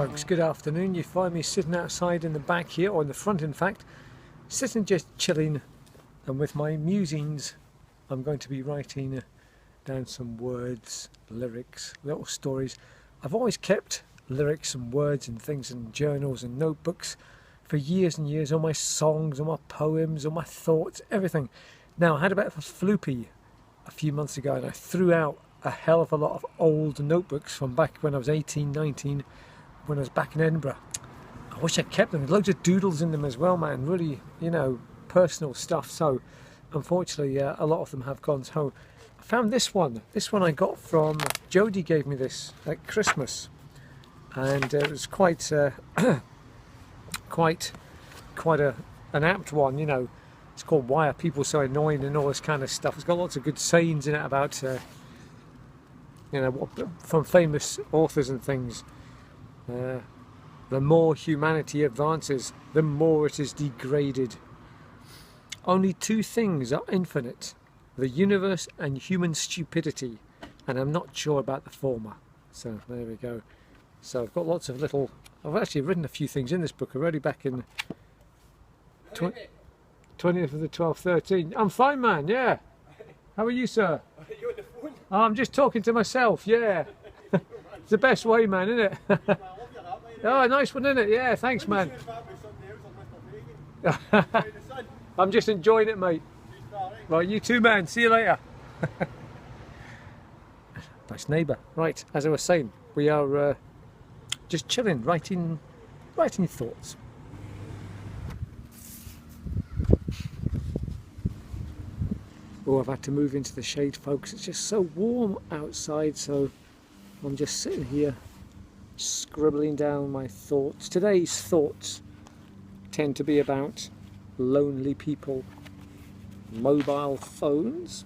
folks, good afternoon. You find me sitting outside in the back here, or in the front in fact, sitting just chilling, and with my musings I'm going to be writing down some words, lyrics, little stories. I've always kept lyrics and words and things in journals and notebooks for years and years, all my songs, all my poems, all my thoughts, everything. Now I had a bit of a floopy a few months ago and I threw out a hell of a lot of old notebooks from back when I was 18, 19, when I was back in Edinburgh. I wish I'd kept them. There's loads of doodles in them as well, man. Really, you know, personal stuff. So, unfortunately, a lot of them have gone. So, I found this one. This one I got from Jodie. Gave me this at Christmas, and it was quite, quite an apt one. You know, it's called "Why Are People So Annoying" and all this kind of stuff. It's got lots of good sayings in it about. You know, from famous authors and things. The more humanity advances, the more it is degraded. Only two things are infinite: the universe and human stupidity, and I'm not sure about the former. So there we go. So I've got lots of little, I've actually written a few things in this book already back in 20th of the 12th, 13. I'm fine, man, yeah. How are you, sir? Are you on the phone? I'm just talking to myself, yeah. It's the best way, man, isn't it? Oh, nice one, isn't it? Yeah, thanks, man. I'm just enjoying it, mate. Right, you too, man. See you later. Nice neighbour. Right, as I was saying, we are just chilling, writing thoughts. Oh, I've had to move into the shade, folks. It's just so warm outside, so I'm just sitting here scribbling down my thoughts. Today's thoughts tend to be about lonely people, mobile phones,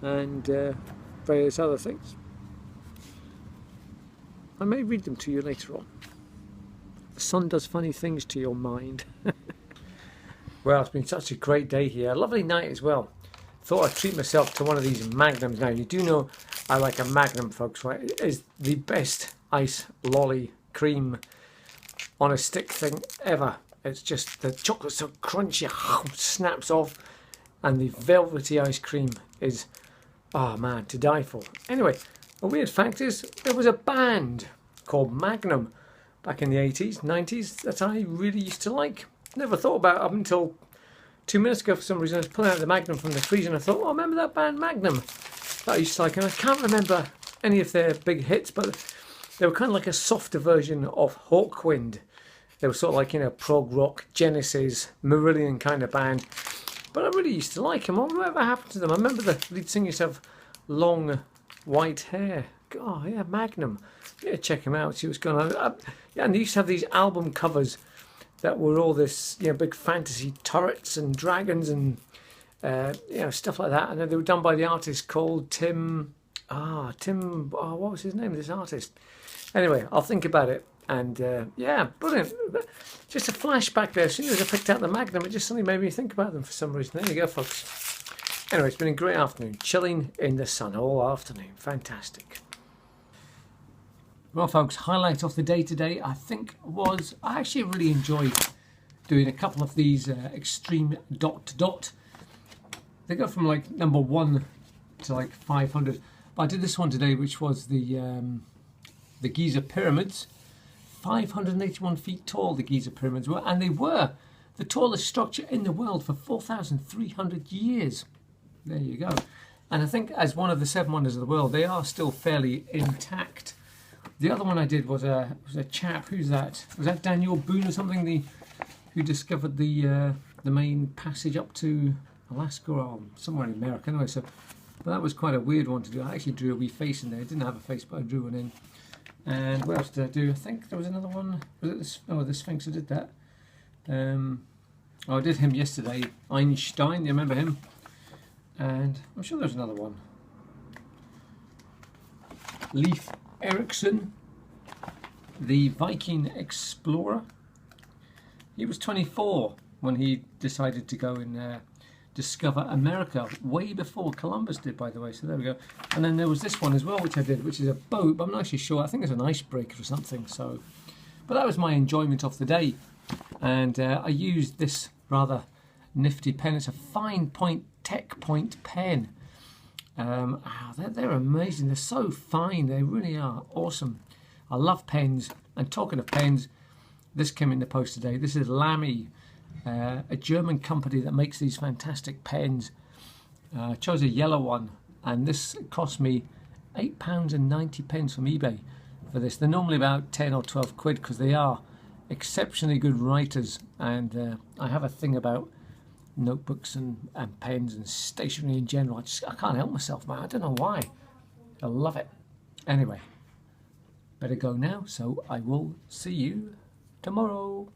and various other things. I may read them to you later on. The sun does funny things to your mind. Well, it's been such a great day here. A lovely night as well. Thought I'd treat myself to one of these Magnums now. You do know I like a Magnum, folks, right? It is the best ice lolly cream on a stick thing ever. It's just the chocolate's so crunchy, snaps off, and the velvety ice cream is, oh man, to die for. Anyway, a weird fact is there was a band called Magnum back in the 80s, 90s that I really used to like. Never thought about it up until 2 minutes ago. For some reason I was pulling out the Magnum from the freezer and I thought, oh, I remember that band Magnum that I used to like, and I can't remember any of their big hits, but they were kind of like a softer version of Hawkwind. They were sort of like, you know, prog rock, Genesis, Marillion kind of band, but I really used to like them. Whatever happened to them? I remember the lead singer used to have long white hair. Oh yeah, Magnum. Yeah, check him out, see what's going on. Yeah, and they used to have these album covers that were all this, you know, big fantasy turrets and dragons and you know, stuff like that. And they were done by the artist called Tim. Oh, what was his name? This artist. Anyway, I'll think about it. And yeah, brilliant. Just a flashback there. As soon as I picked out the Magnum, it just suddenly made me think about them for some reason. There you go, folks. Anyway, it's been a great afternoon, chilling in the sun all afternoon. Fantastic. Well, folks, highlight of the day today, I think, was I actually really enjoyed doing a couple of these extreme dot to dot. They go from like number 1 to like 500. But I did this one today, which was the Giza pyramids. 581 feet tall the Giza pyramids were, and they were the tallest structure in the world for 4,300 years. There you go. And I think as one of the 7 wonders of the world, they are still fairly intact. The other one I did was a chap. Who's that? Was that Daniel Boone or something? Who discovered the main passage up to Alaska or somewhere in America. Anyway, so that was quite a weird one to do. I actually drew a wee face in there. It didn't have a face, but I drew one in. And what else did I do? I think there was another one. Was it this? Oh, the Sphinx. I did that. Oh, I did him yesterday. Einstein. You remember him? And I'm sure there's another one. Leif Erikson, the Viking explorer. He was 24 when he decided to go and discover America, way before Columbus did, by the way. So there we go. And then there was this one as well, which I did, which is a boat, but I'm not actually sure. I think it's an icebreaker or something. So, but that was my enjoyment of the day. And I used this rather nifty pen. It's a Fine Point Tech Point pen. They're amazing. They're so fine. They really are awesome. I love pens. And talking of pens, this came in the post today. This is Lamy, a German company that makes these fantastic pens. I chose a yellow one, and this cost me £8.90 from eBay for this. They're normally about 10 or 12 quid because they are exceptionally good writers, and I have a thing about notebooks and pens and stationery in general. I can't help myself, man. I don't know why. I love it. Anyway, better go now, so I will see you tomorrow.